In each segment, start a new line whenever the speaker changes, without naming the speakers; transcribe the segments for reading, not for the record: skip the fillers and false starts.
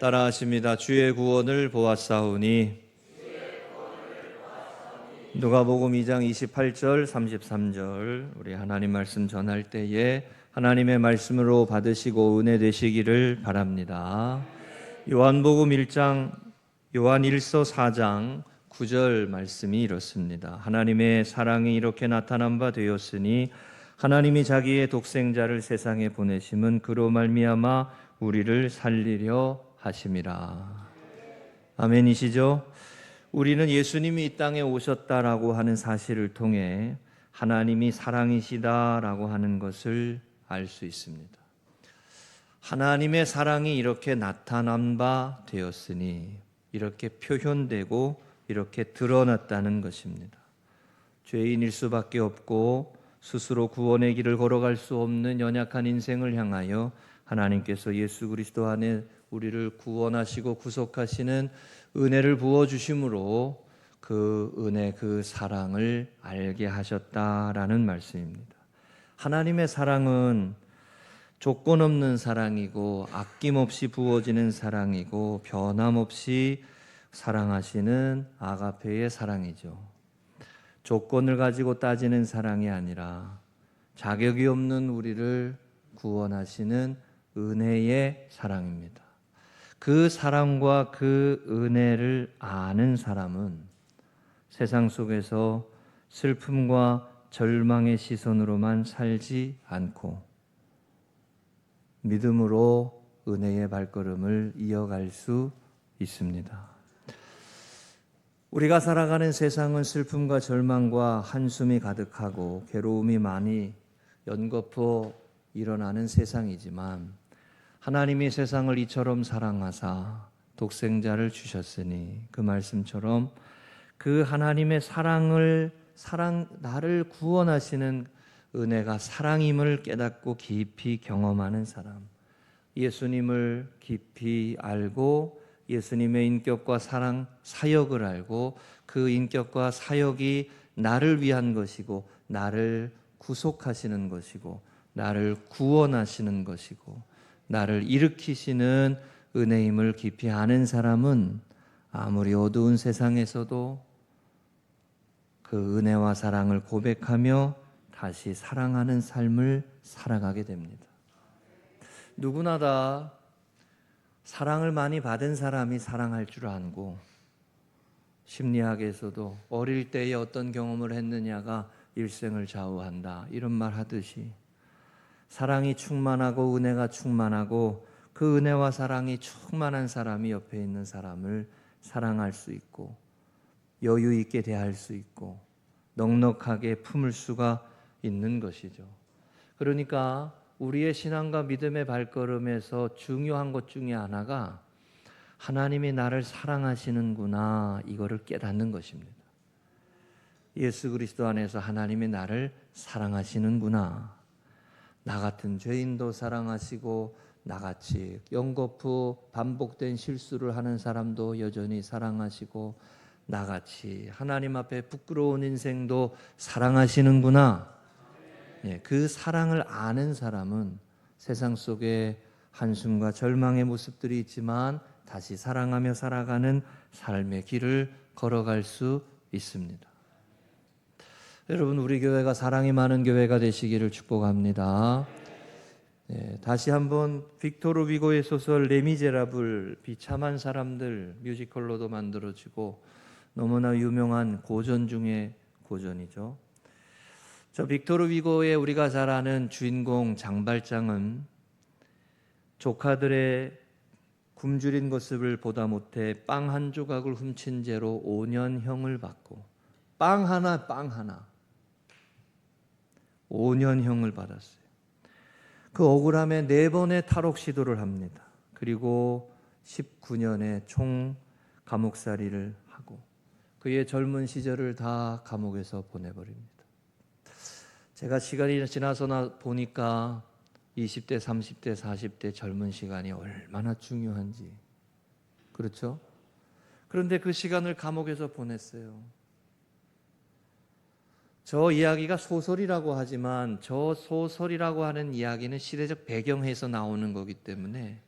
따라하십니다. 주의 구원을 보았사오니. 누가복음 2장 28절 33절 우리 하나님 말씀 전할 때에 하나님의 말씀으로 받으시고 은혜 되시기를 바랍니다. 요한복음 1장 요한 1서 4장 9절 말씀이 이렇습니다. 하나님의 사랑이 이렇게 나타난 바 되었으니 하나님이 자기의 독생자를 세상에 보내심은 그로 말미암아 우리를 살리려 하심이라. 아멘이시죠? 우리는 예수님이 이 땅에 오셨다라고 하는 사실을 통해 하나님이 사랑이시다라고 하는 것을 알 수 있습니다. 하나님의 사랑이 이렇게 나타난 바 되었으니 이렇게 표현되고 이렇게 드러났다는 것입니다. 죄인일 수밖에 없고 스스로 구원의 길을 걸어갈 수 없는 연약한 인생을 향하여 하나님께서 예수 그리스도 안에 우리를 구원하시고 구속하시는 은혜를 부어주심으로 그 은혜, 그 사랑을 알게 하셨다라는 말씀입니다. 하나님의 사랑은 조건 없는 사랑이고 아낌없이 부어지는 사랑이고 변함없이 사랑하시는 아가페의 사랑이죠. 조건을 가지고 따지는 사랑이 아니라 자격이 없는 우리를 구원하시는 은혜의 사랑입니다. 그 사랑과 그 은혜를 아는 사람은 세상 속에서 슬픔과 절망의 시선으로만 살지 않고 믿음으로 은혜의 발걸음을 이어갈 수 있습니다. 우리가 살아가는 세상은 슬픔과 절망과 한숨이 가득하고 괴로움이 많이 연거푸어 일어나는 세상이지만 하나님이 세상을 이처럼 사랑하사 독생자를 주셨으니 그 말씀처럼 그 하나님의 나를 구원하시는 은혜가 사랑임을 깨닫고 깊이 경험하는 사람, 예수님을 깊이 알고 예수님의 인격과 사역을 알고 그 인격과 사역이 나를 위한 것이고 나를 구속하시는 것이고 나를 구원하시는 것이고 나를 일으키시는 은혜임을 깊이 아는 사람은 아무리 어두운 세상에서도 그 은혜와 사랑을 고백하며 다시 사랑하는 삶을 살아가게 됩니다. 누구나 다 사랑을 많이 받은 사람이 사랑할 줄 알고 심리학에서도 어릴 때에 어떤 경험을 했느냐가 일생을 좌우한다 이런 말 하듯이 사랑이 충만하고 은혜가 충만하고 그 은혜와 사랑이 충만한 사람이 옆에 있는 사람을 사랑할 수 있고 여유 있게 대할 수 있고 넉넉하게 품을 수가 있는 것이죠. 그러니까 우리의 신앙과 믿음의 발걸음에서 중요한 것 중에 하나가 하나님이 나를 사랑하시는구나 이거를 깨닫는 것입니다. 예수 그리스도 안에서 하나님이 나를 사랑하시는구나. 나 같은 죄인도 사랑하시고 나같이 연거푸 반복된 실수를 하는 사람도 여전히 사랑하시고 나같이 하나님 앞에 부끄러운 인생도 사랑하시는구나. 그 사랑을 아는 사람은 세상 속에 한숨과 절망의 모습들이 있지만 다시 사랑하며 살아가는 삶의 길을 걸어갈 수 있습니다. 여러분, 우리 교회가 사랑이 많은 교회가 되시기를 축복합니다. 다시 한번 빅토르 위고의 소설 레미제라블 비참한 사람들 뮤지컬로도 만들어지고 너무나 유명한 고전 중에 고전이죠. 저 빅토르 위고의 우리가 잘 아는 주인공 장발장은 조카들의 굶주린 모습을 보다 못해 빵 한 조각을 훔친 죄로 5년형을 받고 빵 하나 5년형을 받았어요. 그 억울함에 4번의 탈옥 시도를 합니다. 그리고 19년에 총 감옥살이를 하고 그의 젊은 시절을 다 감옥에서 보내버립니다. 제가 시간이 지나서 보니까 20대, 30대, 40대 젊은 시간이 얼마나 중요한지. 그렇죠? 그런데 그 시간을 감옥에서 보냈어요. 저 이야기가 소설이라고 하지만 저 소설이라고 하는 이야기는 시대적 배경에서 나오는 거기 때문에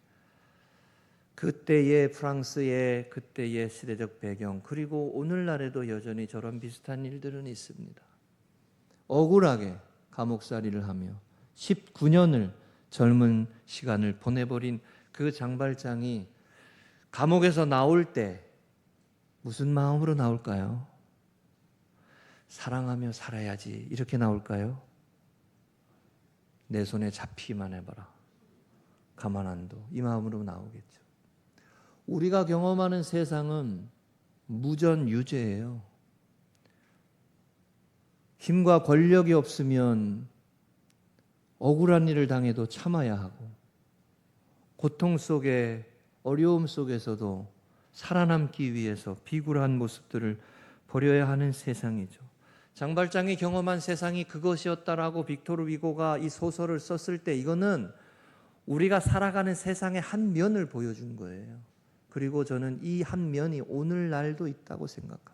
그때의 프랑스의 그때의 시대적 배경, 그리고 오늘날에도 여전히 저런 비슷한 일들은 있습니다. 억울하게 감옥살이를 하며 19년을 젊은 시간을 보내버린 그 장발장이 감옥에서 나올 때 무슨 마음으로 나올까요? 사랑하며 살아야지 이렇게 나올까요? 내 손에 잡히기만 해봐라, 가만 안 둬, 이 마음으로 나오겠죠. 우리가 경험하는 세상은 무전유죄예요. 힘과 권력이 없으면 억울한 일을 당해도 참아야 하고, 고통 속에, 어려움 속에서도 살아남기 위해서 비굴한 모습들을 버려야 하는 세상이죠. 장발장이 경험한 세상이 그것이었다라고 빅토르 위고가 이 소설을 썼을 때 이거는 우리가 살아가는 세상의 한 면을 보여준 거예요. 그리고 저는 이 한 면이 오늘날도 있다고 생각합니다.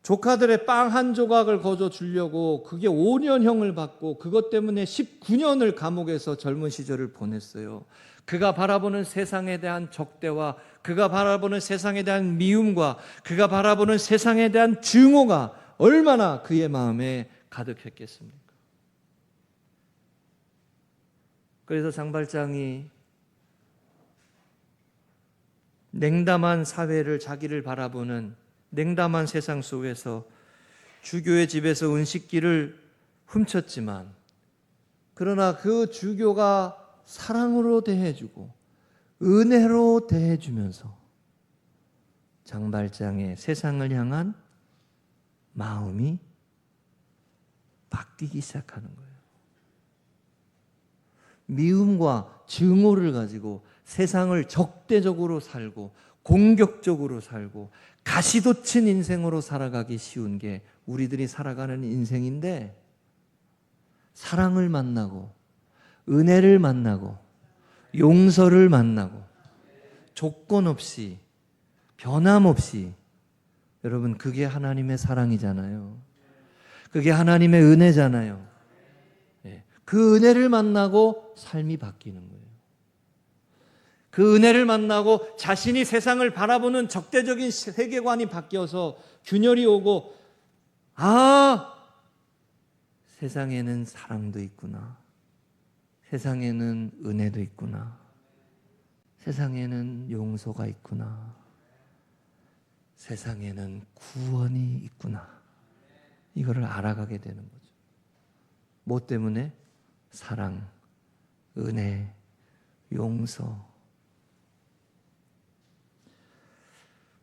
조카들의 빵 한 조각을 거저 주려고 그게 5년형을 받고 그것 때문에 19년을 감옥에서 젊은 시절을 보냈어요. 그가 바라보는 세상에 대한 적대와 그가 바라보는 세상에 대한 미움과 그가 바라보는 세상에 대한 증오가 얼마나 그의 마음에 가득했겠습니까? 그래서 장발장이 냉담한 사회를, 자기를 바라보는 냉담한 세상 속에서 주교의 집에서 은식기를 훔쳤지만, 그러나 그 주교가 사랑으로 대해주고 은혜로 대해주면서 장발장의 세상을 향한 마음이 바뀌기 시작하는 거예요. 미움과 증오를 가지고 세상을 적대적으로 살고 공격적으로 살고 가시돋친 인생으로 살아가기 쉬운 게 우리들이 살아가는 인생인데, 사랑을 만나고 은혜를 만나고 용서를 만나고 조건 없이 변함없이, 여러분 그게 하나님의 사랑이잖아요. 그게 하나님의 은혜잖아요. 그 은혜를 만나고 삶이 바뀌는 거예요. 그 은혜를 만나고 자신이 세상을 바라보는 적대적인 세계관이 바뀌어서 균열이 오고, 세상에는 사랑도 있구나, 세상에는 은혜도 있구나, 세상에는 용서가 있구나, 세상에는 구원이 있구나, 이거를 알아가게 되는 거죠. 뭐 때문에? 사랑, 은혜, 용서.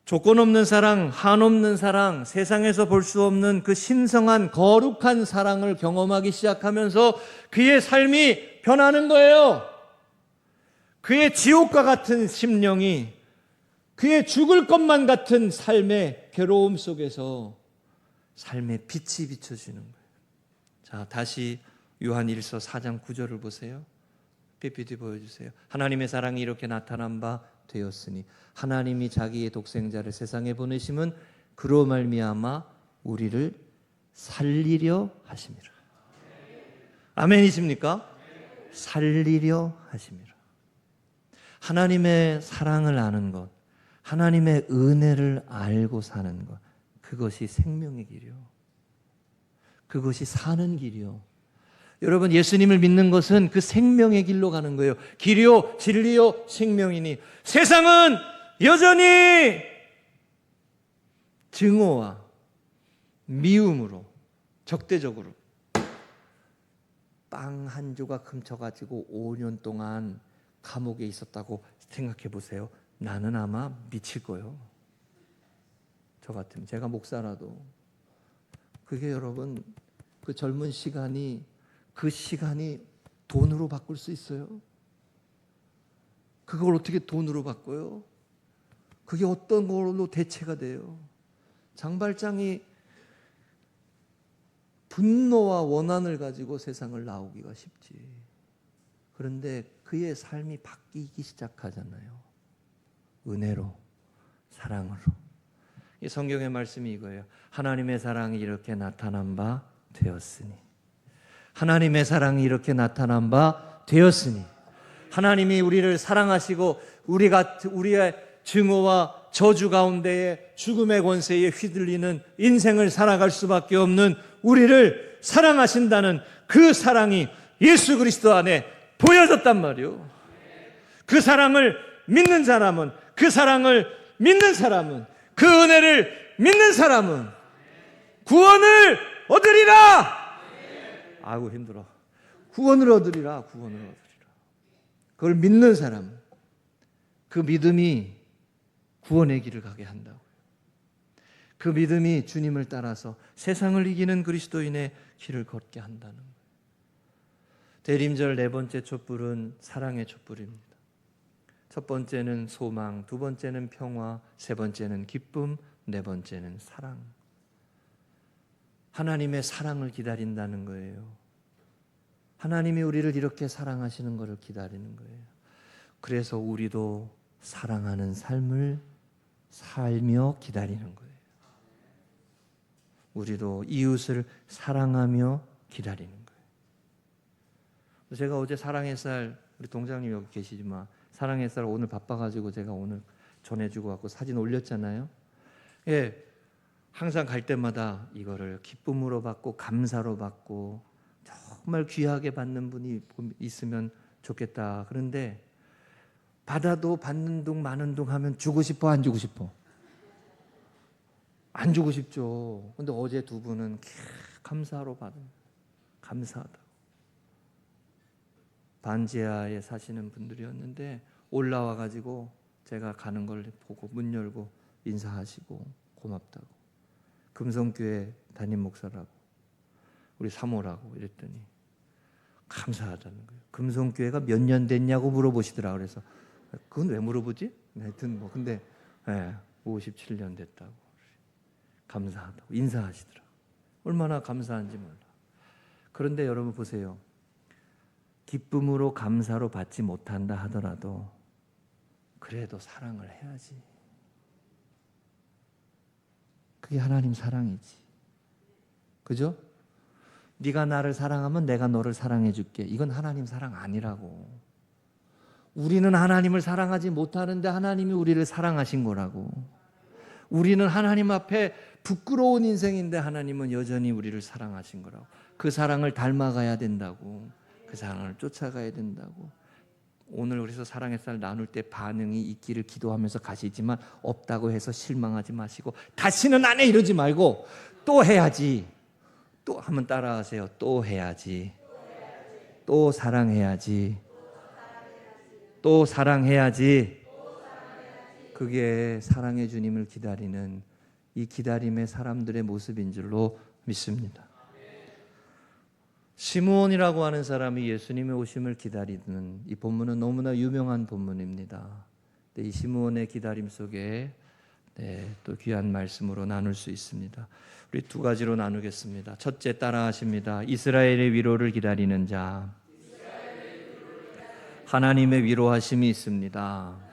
조건 없는 사랑, 한없는 사랑, 세상에서 볼 수 없는 그 신성한 거룩한 사랑을 경험하기 시작하면서 그의 삶이 변하는 거예요. 그의 지옥과 같은 심령이, 그의 죽을 것만 같은 삶의 괴로움 속에서 삶의 빛이 비춰지는 거예요. 자, 다시 요한일서 4장 9절을 보세요. PPT 보여주세요. 하나님의 사랑이 이렇게 나타난 바 되었으니 하나님이 자기의 독생자를 세상에 보내심은 그로 말미암아 우리를 살리려 하심이라. 아멘이십니까? 살리려 하심이라. 하나님의 사랑을 아는 것, 하나님의 은혜를 알고 사는 것, 그것이 생명의 길이요, 그것이 사는 길이요. 여러분, 예수님을 믿는 것은 그 생명의 길로 가는 거예요. 길이요 진리요 생명이니, 세상은 여전히 증오와 미움으로 적대적으로 빵 한 조각 훔쳐가지고 5년 동안 감옥에 있었다고 생각해 보세요. 나는 아마 미칠 거예요. 저 같으면, 제가 목사라도. 그게 여러분, 그 젊은 시간이, 그 시간이 돈으로 바꿀 수 있어요? 그걸 어떻게 돈으로 바꿔요? 그게 어떤 걸로 대체가 돼요? 장발장이 분노와 원한을 가지고 세상을 나오기가 쉽지. 그런데 그의 삶이 바뀌기 시작하잖아요. 은혜로, 사랑으로. 이 성경의 말씀이 이거예요. 하나님의 사랑이 이렇게 나타난 바 되었으니, 하나님의 사랑이 이렇게 나타난 바 되었으니, 하나님이 우리를 사랑하시고 우리의 증오와 저주 가운데에 죽음의 권세에 휘둘리는 인생을 살아갈 수밖에 없는 우리를 사랑하신다는 그 사랑이 예수 그리스도 안에 보여졌단 말이요. 그 사랑을 믿는 사람은, 그 사랑을 믿는 사람은, 그 은혜를 믿는 사람은 구원을 얻으리라. 아이고 힘들어. 구원을 얻으리라. 구원을 얻으리라. 그걸 믿는 사람, 그 믿음이 구원의 길을 가게 한다고요. 그 믿음이 주님을 따라서 세상을 이기는 그리스도인의 길을 걷게 한다는 거예요. 대림절 네 번째 촛불은 사랑의 촛불입니다. 첫 번째는 소망, 두 번째는 평화, 세 번째는 기쁨, 네 번째는 사랑. 하나님의 사랑을 기다린다는 거예요. 하나님이 우리를 이렇게 사랑하시는 것을 기다리는 거예요. 그래서 우리도 사랑하는 삶을 살며 기다리는 거예요. 우리도 이웃을 사랑하며 기다리는 거예요. 제가 어제 사랑의 쌀, 우리 동장님 여기 계시지만 사랑의 쌀 오늘 바빠가지고 제가 오늘 전해주고 왔고 사진 올렸잖아요. 예, 항상 갈 때마다 이거를 기쁨으로 받고 감사로 받고 정말 귀하게 받는 분이 있으면 좋겠다. 그런데 받아도 받는 둥 마는 둥 하면 주고 싶어 안 주고 싶어? 안 주고 싶죠. 근데 어제 두 분은 감사로 받은, 감사하다. 반지하에 사시는 분들이었는데 올라와 가지고 제가 가는 걸 보고 문 열고 인사하시고 고맙다고. 금성교회 담임 목사라고, 우리 사모라고 이랬더니 감사하다는 거예요. 금성교회가 몇 년 됐냐고 물어보시더라. 그래서 그건 왜 물어보지? 하여튼 뭐 근데 57년 됐다고. 감사하다고 인사하시더라. 얼마나 감사한지 몰라. 그런데 여러분 보세요. 기쁨으로 감사로 받지 못한다 하더라도 그래도 사랑을 해야지. 그게 하나님 사랑이지. 그죠? 네가 나를 사랑하면 내가 너를 사랑해 줄게. 이건 하나님 사랑 아니라고. 우리는 하나님을 사랑하지 못하는데 하나님이 우리를 사랑하신 거라고. 우리는 하나님 앞에 부끄러운 인생인데 하나님은 여전히 우리를 사랑하신 거라고. 그 사랑을 닮아가야 된다고. 그 사랑을 쫓아가야 된다고. 오늘 그래서 사랑의 쌀 나눌 때 반응이 있기를 기도하면서 가시지만 없다고 해서 실망하지 마시고 다시는 안 해 이러지 말고 또 해야지. 또 한번 따라하세요. 또 해야지. 또 사랑해야지. 또 사랑해야지. 그게 사랑의 주님을 기다리는 이 기다림의 사람들의 모습인 줄로 믿습니다. 시므온이라고 하는 사람이 예수님의 오심을 기다리는 이 본문은 너무나 유명한 본문입니다. 이 시므온의 기다림 속에 또 귀한 말씀으로 나눌 수 있습니다. 우리 두 가지로 나누겠습니다. 첫째 따라하십니다. 이스라엘의 위로를 기다리는 자. 하나님의 위로하심이 있습니다.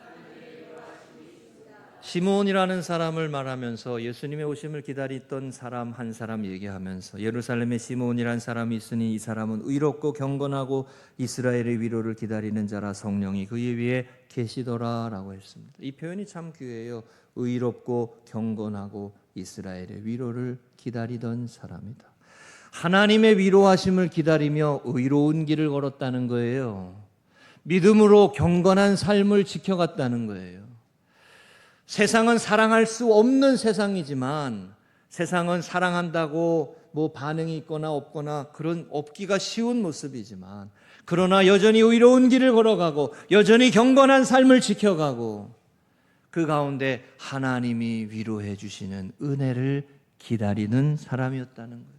시므온이라는 사람을 말하면서 예수님의 오심을 기다리던 사람 한 사람 얘기하면서 예루살렘에 시므온이라는 사람이 있으니 이 사람은 의롭고 경건하고 이스라엘의 위로를 기다리는 자라 성령이 그 위에 계시더라라고 했습니다. 이 표현이 참 귀해요. 의롭고 경건하고 이스라엘의 위로를 기다리던 사람이다. 하나님의 위로하심을 기다리며 의로운 길을 걸었다는 거예요. 믿음으로 경건한 삶을 지켜갔다는 거예요. 세상은 사랑할 수 없는 세상이지만 세상은 사랑한다고 뭐 반응이 있거나 없거나 그런 없기가 쉬운 모습이지만 그러나 여전히 의로운 길을 걸어가고 여전히 경건한 삶을 지켜가고 그 가운데 하나님이 위로해 주시는 은혜를 기다리는 사람이었다는 거예요.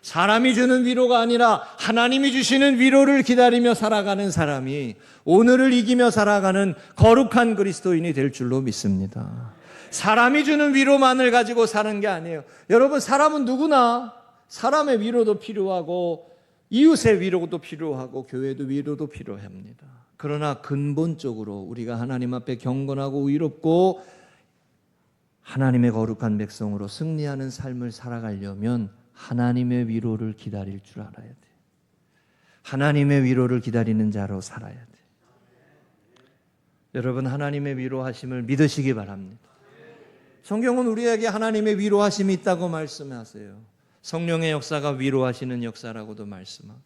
사람이 주는 위로가 아니라 하나님이 주시는 위로를 기다리며 살아가는 사람이 오늘을 이기며 살아가는 거룩한 그리스도인이 될 줄로 믿습니다. 사람이 주는 위로만을 가지고 사는 게 아니에요. 여러분, 사람은 누구나 사람의 위로도 필요하고 이웃의 위로도 필요하고 교회도 위로도 필요합니다. 그러나 근본적으로 우리가 하나님 앞에 경건하고 의롭고 하나님의 거룩한 백성으로 승리하는 삶을 살아가려면 하나님의 위로를 기다릴 줄 알아야 돼. 하나님의 위로를 기다리는 자로 살아야 돼. 여러분, 하나님의 위로하심을 믿으시기 바랍니다. 성경은 우리에게 하나님의 위로하심이 있다고 말씀하세요. 성령의 역사가 위로하시는 역사라고도 말씀하고,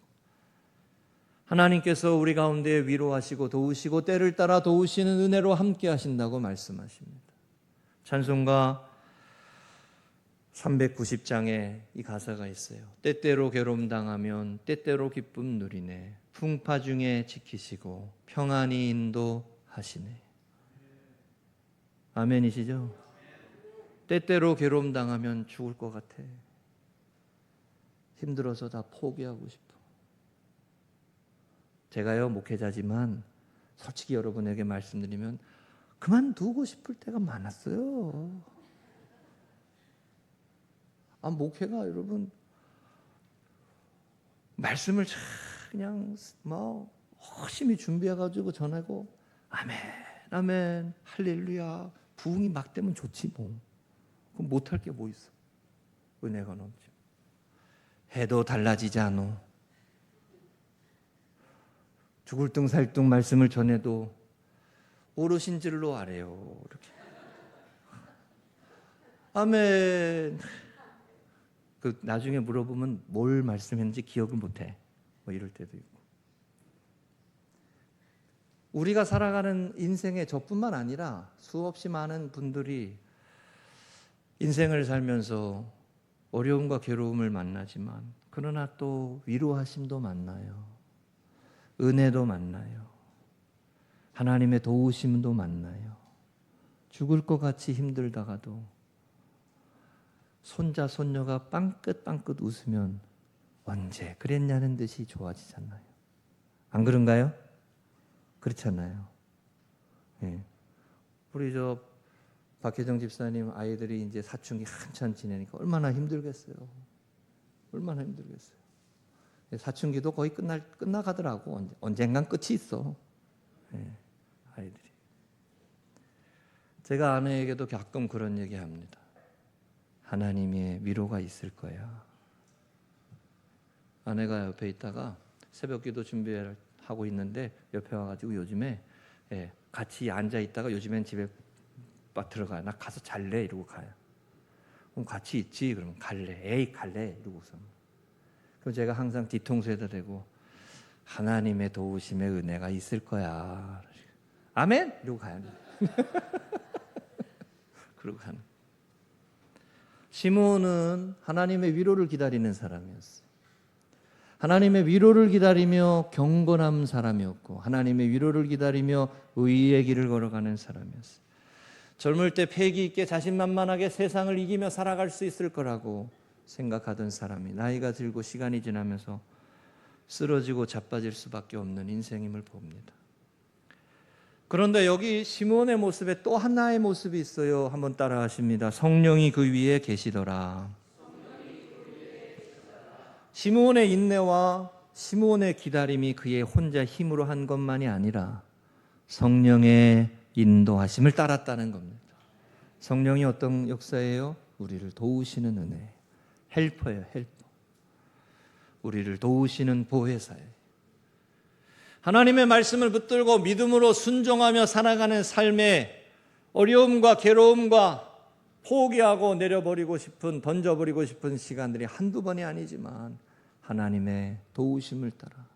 하나님께서 우리 가운데 위로하시고 도우시고 때를 따라 도우시는 은혜로 함께 하신다고 말씀하십니다. 찬송가 390장에 이 가사가 있어요. 때때로 괴로움 당하면 때때로 기쁨 누리네. 풍파 중에 지키시고 평안히 인도하시네. 아멘이시죠? 때때로 괴로움 당하면 죽을 것 같아. 힘들어서 다 포기하고 싶어. 제가요, 목회자지만 솔직히 여러분에게 말씀드리면 그만두고 싶을 때가 많았어요. 목회가 여러분, 말씀을 그냥 열심히 준비해가지고 전하고 아멘, 아멘, 할렐루야, 부흥이 막 되면 좋지 뭐. 그럼 못할 게 뭐 있어? 은혜가 넘지. 해도 달라지지 않어. 죽을 둥 살 둥 말씀을 전해도 오르신 줄로 아래요. 이렇게. 아멘. 나중에 물어보면 뭘 말씀했는지 기억을 못해. 이럴 때도 있고. 우리가 살아가는 인생에 저뿐만 아니라 수없이 많은 분들이 인생을 살면서 어려움과 괴로움을 만나지만, 그러나 또 위로하심도 만나요. 은혜도 만나요. 하나님의 도우심도 만나요. 죽을 것 같이 힘들다가도 손자 손녀가 빵긋빵긋 웃으면 언제 그랬냐는 듯이 좋아지잖아요. 안 그런가요? 그렇잖아요. 예. 우리 박혜정 집사님 아이들이 이제 사춘기 한참 지내니까 얼마나 힘들겠어요. 얼마나 힘들겠어요. 사춘기도 거의 끝나가더라고. 언젠간 끝이 있어. 예, 아이들이. 제가 아내에게도 가끔 그런 얘기합니다. 하나님의 위로가 있을 거야. 아내가 옆에 있다가 새벽기도 준비하고 있는데 옆에 와가지고 요즘에 같이 앉아 있다가 요즘엔 집에 들어가요. 나 가서 잘래 이러고 가요. 그럼 같이 있지? 그러면 갈래. 에이 갈래 이러고서. 그럼 제가 항상 뒤통수에다 대고 하나님의 도우심의 은혜가 있을 거야. 아멘? 이러고 가요. 그러고 가는. 시므온은 하나님의 위로를 기다리는 사람이었어요. 하나님의 위로를 기다리며 경건한 사람이었고, 하나님의 위로를 기다리며 의의 길을 걸어가는 사람이었어요. 젊을 때 패기 있게 자신만만하게 세상을 이기며 살아갈 수 있을 거라고 생각하던 사람이 나이가 들고 시간이 지나면서 쓰러지고 자빠질 수밖에 없는 인생임을 봅니다. 그런데 여기 시므온의 모습에 또 하나의 모습이 있어요. 한번 따라 하십니다. 성령이 그 위에 계시더라. 시므온의 인내와 시므온의 기다림이 그의 혼자 힘으로 한 것만이 아니라 성령의 인도하심을 따랐다는 겁니다. 성령이 어떤 역사예요? 우리를 도우시는 은혜. 헬퍼예요, 헬퍼. 우리를 도우시는 보혜사예요. 하나님의 말씀을 붙들고 믿음으로 순종하며 살아가는 삶에 어려움과 괴로움과 포기하고 내려버리고 싶은, 던져버리고 싶은 시간들이 한두 번이 아니지만 하나님의 도우심을 따라,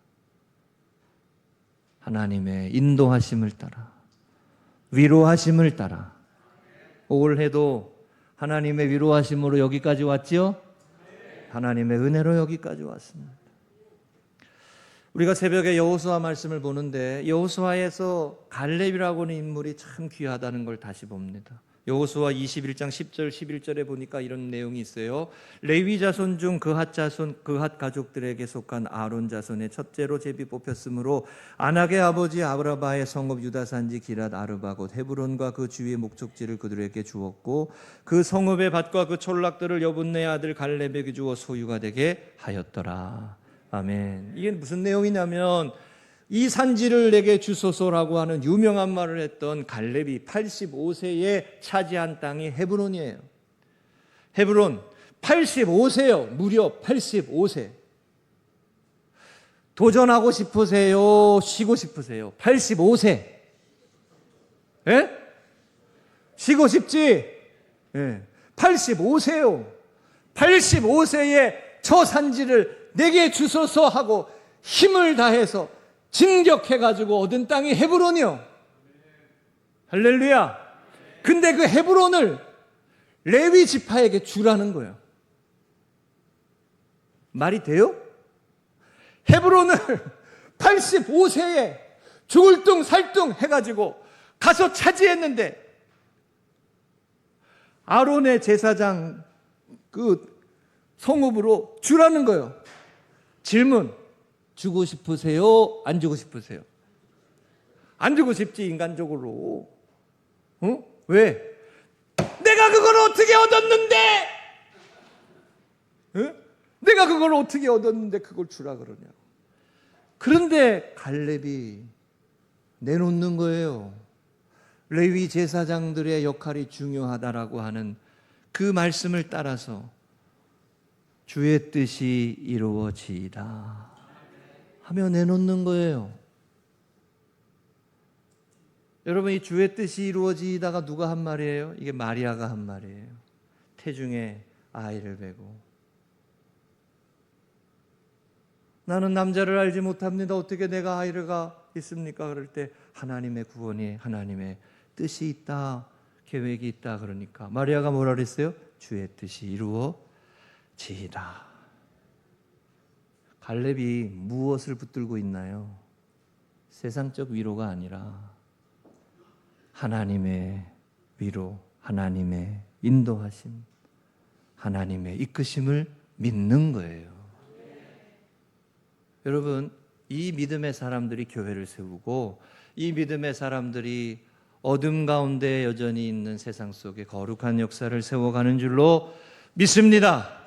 하나님의 인도하심을 따라, 위로하심을 따라, 올해도 하나님의 위로하심으로 여기까지 왔지요? 하나님의 은혜로 여기까지 왔습니다. 우리가 새벽에 여호수아 말씀을 보는데 여호수아에서 갈렙이라고 하는 인물이 참 귀하다는 걸 다시 봅니다. 여호수아 21장 10절 11절에 보니까 이런 내용이 있어요. 레위 자손 중 그핫 자손 그핫 가족들에게 속한 아론 자손의 첫째로 제비 뽑혔으므로 아낙의 아버지 아브라바의 성읍 유다 산지 기랏 아르바 곧 헤브론과 그 주위의 목적지를 그들에게 주었고 그 성읍의 밭과 그 촌락들을 여분네 아들 갈렙에게 주어 소유가 되게 하였더라. 아멘. 이게 무슨 내용이냐면 이 산지를 내게 주소서라고 하는 유명한 말을 했던 갈렙이 85세에 차지한 땅이 헤브론이에요. 헤브론 85세요. 무려 85세. 도전하고 싶으세요? 쉬고 싶으세요? 85세. 예? 쉬고 싶지? 예. 85세요. 85세에 저 산지를 내게 주소서 하고 힘을 다해서 진격해가지고 얻은 땅이 헤브론이요. 할렐루야. 근데 그 헤브론을 레위 지파에게 주라는 거예요. 말이 돼요? 헤브론을 85세에 죽을 둥 살 둥 해가지고 가서 차지했는데 아론의 제사장 그 성읍으로 주라는 거예요. 질문, 주고 싶으세요? 안 주고 싶으세요? 안 주고 싶지, 인간적으로. 어? 왜? 내가 그걸 어떻게 얻었는데? 어? 내가 그걸 어떻게 얻었는데 그걸 주라 그러냐고. 그런데 갈렙이 내놓는 거예요. 레위 제사장들의 역할이 중요하다라고 하는 그 말씀을 따라서 주의 뜻이 이루어지이다 하며 내놓는 거예요. 여러분, 이 주의 뜻이 이루어지이다가 누가 한 말이에요? 이게 마리아가 한 말이에요. 태중에 아이를 베고 나는 남자를 알지 못합니다. 어떻게 내가 아이가 있습니까? 그럴 때 하나님의 구원이, 하나님의 뜻이 있다, 계획이 있다 그러니까 마리아가 뭐라 그랬어요? 주의 뜻이 이루어지이다. 갈렙이 무엇을 붙들고 있나요? 세상적 위로가 아니라 하나님의 위로, 하나님의 인도하심, 하나님의 이끄심을 믿는 거예요. 여러분, 이 믿음의 사람들이 교회를 세우고 이 믿음의 사람들이 어둠 가운데 여전히 있는 세상 속에 거룩한 역사를 세워가는 줄로 믿습니다.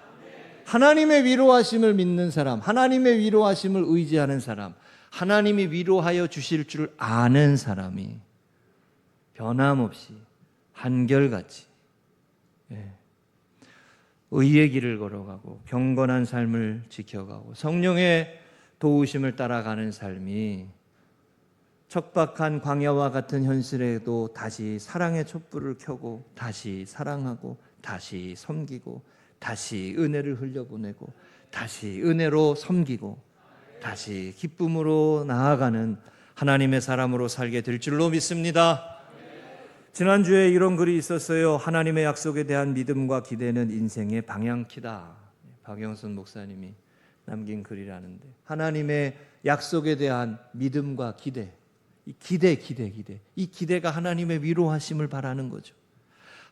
하나님의 위로하심을 믿는 사람, 하나님의 위로하심을 의지하는 사람, 하나님이 위로하여 주실 줄 아는 사람이 변함없이 한결같이 의의 길을 걸어가고 경건한 삶을 지켜가고 성령의 도우심을 따라가는 삶이 척박한 광야와 같은 현실에도 다시 사랑의 촛불을 켜고 다시 사랑하고 다시 섬기고 다시 은혜를 흘려보내고 다시 은혜로 섬기고 다시 기쁨으로 나아가는 하나님의 사람으로 살게 될 줄로 믿습니다. 지난주에 이런 글이 있었어요. 하나님의 약속에 대한 믿음과 기대는 인생의 방향키다. 박영선 목사님이 남긴 글이라는데, 하나님의 약속에 대한 믿음과 기대, 이 기대. 이 기대가 하나님의 위로하심을 바라는 거죠.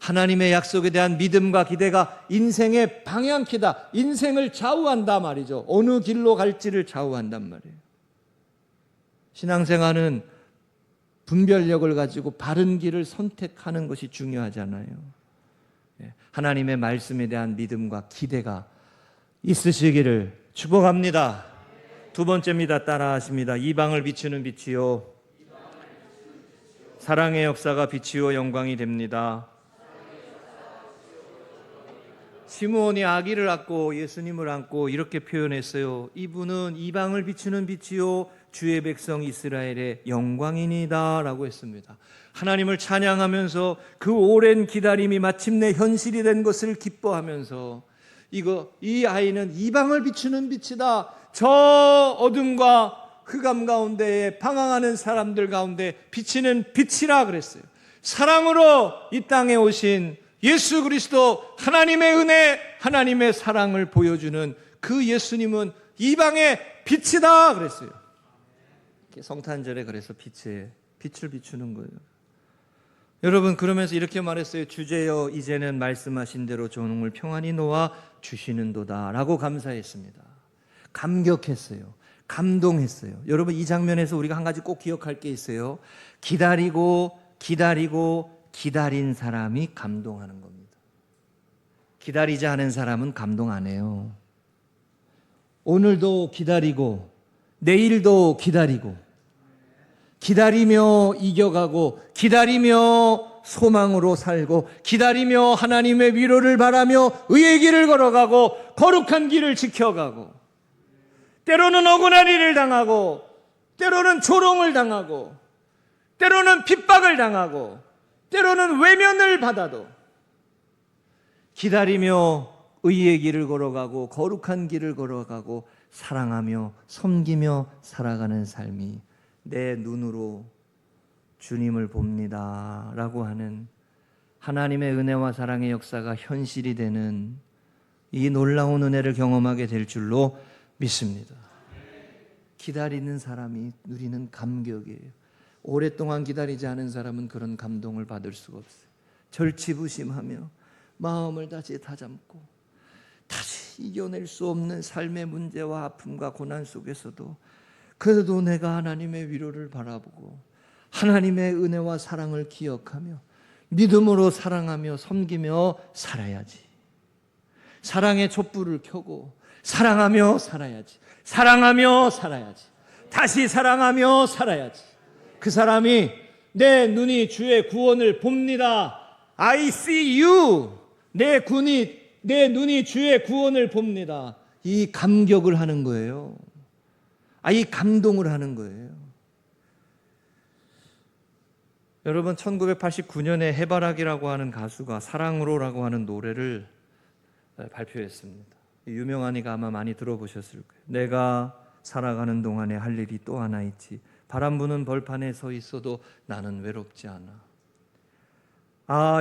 하나님의 약속에 대한 믿음과 기대가 인생의 방향키다. 인생을 좌우한다 말이죠. 어느 길로 갈지를 좌우한단 말이에요. 신앙생활은 분별력을 가지고 바른 길을 선택하는 것이 중요하잖아요. 하나님의 말씀에 대한 믿음과 기대가 있으시기를 축복합니다. 두 번째입니다. 따라하십니다. 이방을 비추는 빛이요, 사랑의 역사가 빛이요 영광이 됩니다. 시므온이 아기를 안고 예수님을 안고 이렇게 표현했어요. 이분은 이방을 비추는 빛이요 주의 백성 이스라엘의 영광이니다 라고 했습니다. 하나님을 찬양하면서 그 오랜 기다림이 마침내 현실이 된 것을 기뻐하면서 이 아이는 이방을 비추는 빛이다. 저 어둠과 흑암 가운데에 방황하는 사람들 가운데 비치는 빛이라 그랬어요. 사랑으로 이 땅에 오신 예수 그리스도, 하나님의 은혜, 하나님의 사랑을 보여주는 그 예수님은 이방의 빛이다 그랬어요. 성탄절에 그래서 빛을 비추는 거예요. 여러분, 그러면서 이렇게 말했어요. 주제여 이제는 말씀하신 대로 종을 평안히 놓아 주시는도다 라고 감사했습니다. 감격했어요. 감동했어요. 여러분, 이 장면에서 우리가 한 가지 꼭 기억할 게 있어요. 기다린 사람이 감동하는 겁니다. 기다리지 않은 사람은 감동 안 해요. 오늘도 기다리고 내일도 기다리고 기다리며 이겨가고 기다리며 소망으로 살고 기다리며 하나님의 위로를 바라며 의의 길을 걸어가고 거룩한 길을 지켜가고 때로는 억울한 일을 당하고 때로는 조롱을 당하고 때로는 핍박을 당하고 때로는 외면을 받아도 기다리며 의의 길을 걸어가고 거룩한 길을 걸어가고 사랑하며 섬기며 살아가는 삶이 내 눈으로 주님을 봅니다 라고 하는 하나님의 은혜와 사랑의 역사가 현실이 되는 이 놀라운 은혜를 경험하게 될 줄로 믿습니다. 기다리는 사람이 누리는 감격이에요. 오랫동안 기다리지 않은 사람은 그런 감동을 받을 수가 없어요. 절치부심하며 마음을 다시 다잡고 다시 이겨낼 수 없는 삶의 문제와 아픔과 고난 속에서도 그래도 내가 하나님의 위로를 바라보고 하나님의 은혜와 사랑을 기억하며 믿음으로 사랑하며 섬기며 살아야지. 사랑의 촛불을 켜고 사랑하며 살아야지. 사랑하며 살아야지. 다시 사랑하며 살아야지. 그 사람이 내 눈이 주의 구원을 봅니다. I see you. 내 눈이 주의 구원을 봅니다. 이 감격을 하는 거예요. 이 감동을 하는 거예요. 여러분 1989년에 해바라기라고 하는 가수가 사랑으로라고 하는 노래를 발표했습니다. 유명하니까 아마 많이 들어보셨을 거예요. 내가 살아가는 동안에 할 일이 또 하나 있지. 바람 부는 벌판에 서 있어도 나는 외롭지 않아.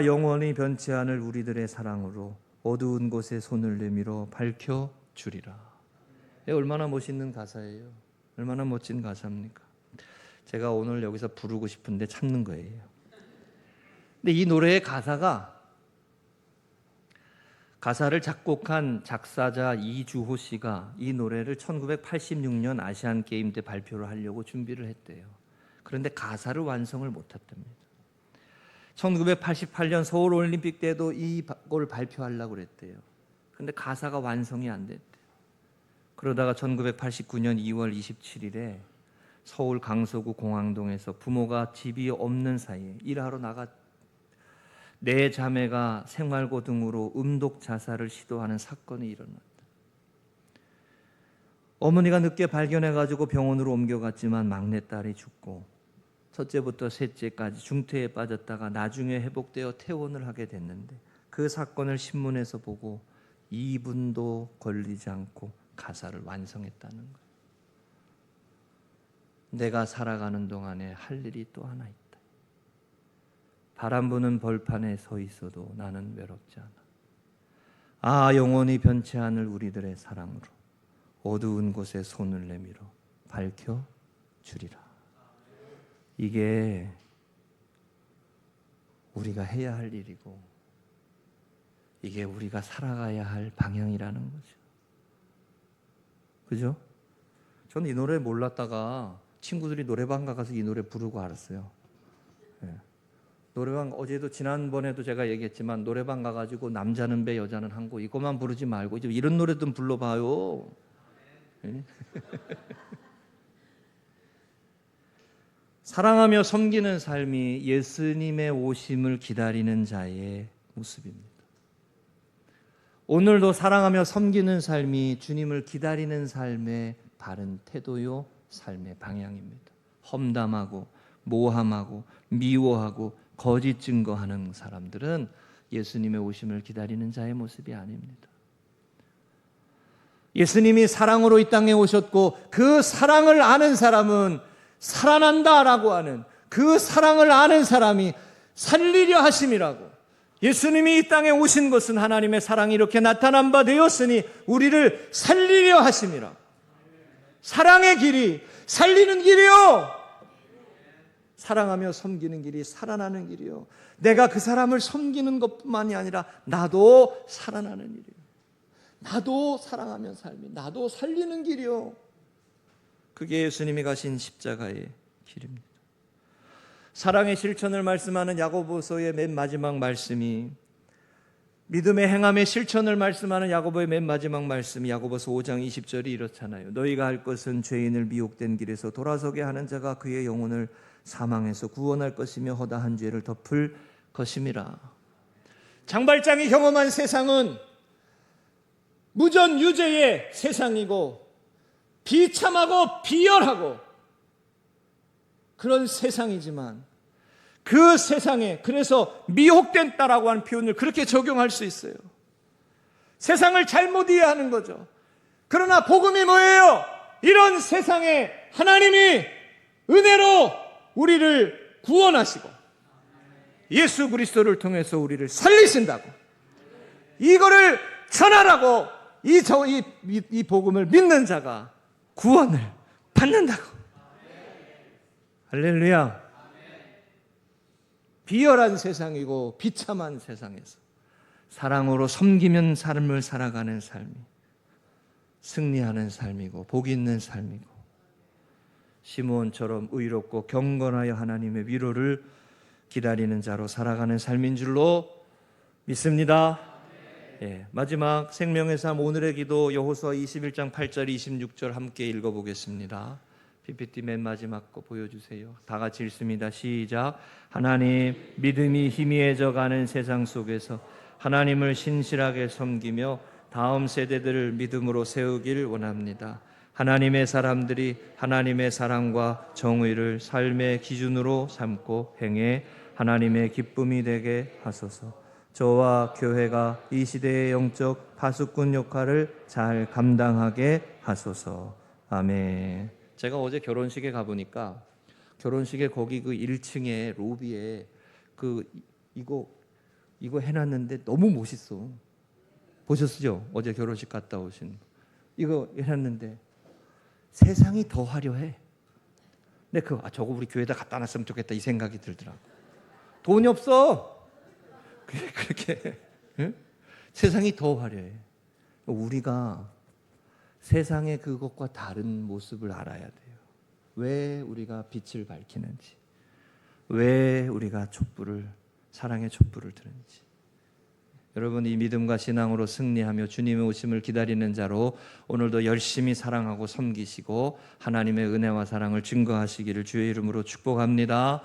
영원히 변치 않을 우리들의 사랑으로 어두운 곳에 손을 내밀어 밝혀주리라. 얼마나 멋있는 가사예요. 얼마나 멋진 가사입니까? 제가 오늘 여기서 부르고 싶은데 참는 거예요. 근데 이 노래의 가사를 작곡한 작사자 이주호 씨가 이 노래를 1986년 아시안 게임 때 발표를 하려고 준비를 했대요. 그런데 가사를 완성을 못했답니다. 1988년 서울 올림픽 때도 이걸 발표하려고 그랬대요. 그런데 가사가 완성이 안 됐대요. 그러다가 1989년 2월 27일에 서울 강서구 공항동에서 부모가 집이 없는 사이에 일하러 네 자매가 생활고등으로 음독 자살을 시도하는 사건이 일어났다. 어머니가 늦게 발견해가지고 병원으로 옮겨갔지만 막내딸이 죽고 첫째부터 셋째까지 중태에 빠졌다가 나중에 회복되어 퇴원을 하게 됐는데 그 사건을 신문에서 보고 2분도 걸리지 않고 가사를 완성했다는 거예요. 내가 살아가는 동안에 할 일이 또 하나 있다. 바람 부는 벌판에 서 있어도 나는 외롭지 않아. 영원히 변치 않을 우리들의 사랑으로 어두운 곳에 손을 내밀어 밝혀주리라. 이게 우리가 해야 할 일이고 이게 우리가 살아가야 할 방향이라는 거죠. 그죠? 저는 이 노래 몰랐다가 친구들이 노래방 가서 이 노래 부르고 알았어요. 네. 노래방 어제도 지난번에도 제가 얘기했지만 노래방 가가지고 남자는 배 여자는 항고 이것만 부르지 말고 이제 이런 노래 좀 불러봐요. 네? 사랑하며 섬기는 삶이 예수님의 오심을 기다리는 자의 모습입니다. 오늘도 사랑하며 섬기는 삶이 주님을 기다리는 삶의 바른 태도요 삶의 방향입니다. 험담하고 모함하고 미워하고 거짓 증거하는 사람들은 예수님의 오심을 기다리는 자의 모습이 아닙니다. 예수님이 사랑으로 이 땅에 오셨고 그 사랑을 아는 사람은 살아난다라고 하는 그 사랑을 아는 사람이 살리려 하심이라고. 예수님이 이 땅에 오신 것은 하나님의 사랑이 이렇게 나타난 바 되었으니 우리를 살리려 하심이라. 사랑의 길이 살리는 길이요, 사랑하며 섬기는 길이 살아나는 길이요, 내가 그 사람을 섬기는 것뿐만이 아니라 나도 살아나는 일이요, 나도 사랑하며 삶이 나도 살리는 길이요. 그게 예수님이 가신 십자가의 길입니다. 사랑의 실천을 말씀하는 야고보서의 맨 마지막 말씀이, 믿음의 행함의 실천을 말씀하는 야고보의 맨 마지막 말씀이 야고보서 5장 20절이 이렇잖아요. 너희가 할 것은 죄인을 미혹된 길에서 돌아서게 하는 자가 그의 영혼을 사망에서 구원할 것이며 허다한 죄를 덮을 것임이라. 장발장이 경험한 세상은 무전유죄의 세상이고 비참하고 비열하고 그런 세상이지만 그 세상에, 그래서 미혹된 딸라고 하는 표현을 그렇게 적용할 수 있어요. 세상을 잘못 이해하는 거죠. 그러나 복음이 뭐예요? 이런 세상에 하나님이 은혜로 우리를 구원하시고 예수 그리스도를 통해서 우리를 살리신다고, 이거를 전하라고, 이 복음을 믿는 자가 구원을 받는다고. 할렐루야. 비열한 세상이고 비참한 세상에서 사랑으로 섬기면 삶을 살아가는 삶이 승리하는 삶이고 복 있는 삶이고, 시므온처럼 의롭고 경건하여 하나님의 위로를 기다리는 자로 살아가는 삶인 줄로 믿습니다. 예, 마지막 생명의 삶 오늘의 기도 여호수아 21장 8절 26절 함께 읽어보겠습니다. PPT 맨 마지막 거 보여주세요. 다 같이 읽습니다. 시작. 하나님, 믿음이 희미해져가는 세상 속에서 하나님을 신실하게 섬기며 다음 세대들을 믿음으로 세우길 원합니다. 하나님의 사람들이 하나님의 사랑과 정의를 삶의 기준으로 삼고 행해 하나님의 기쁨이 되게 하소서. 저와 교회가 이 시대의 영적 파수꾼 역할을 잘 감당하게 하소서. 아멘. 제가 어제 결혼식에 가보니까 결혼식에 거기 그 1층에 로비에 이거 해놨는데 너무 멋있어. 보셨죠? 어제 결혼식 갔다 오신 이거 해놨는데 세상이 더 화려해. 근데 저거 우리 교회에다 갖다 놨으면 좋겠다 이 생각이 들더라고. 돈이 없어. 그렇게 응? 세상이 더 화려해. 우리가 세상의 그것과 다른 모습을 알아야 돼요. 왜 우리가 빛을 밝히는지, 왜 우리가 사랑의 촛불을 드는지. 여러분, 이 믿음과 신앙으로 승리하며 주님의 오심을 기다리는 자로 오늘도 열심히 사랑하고 섬기시고 하나님의 은혜와 사랑을 증거하시기를 주의 이름으로 축복합니다.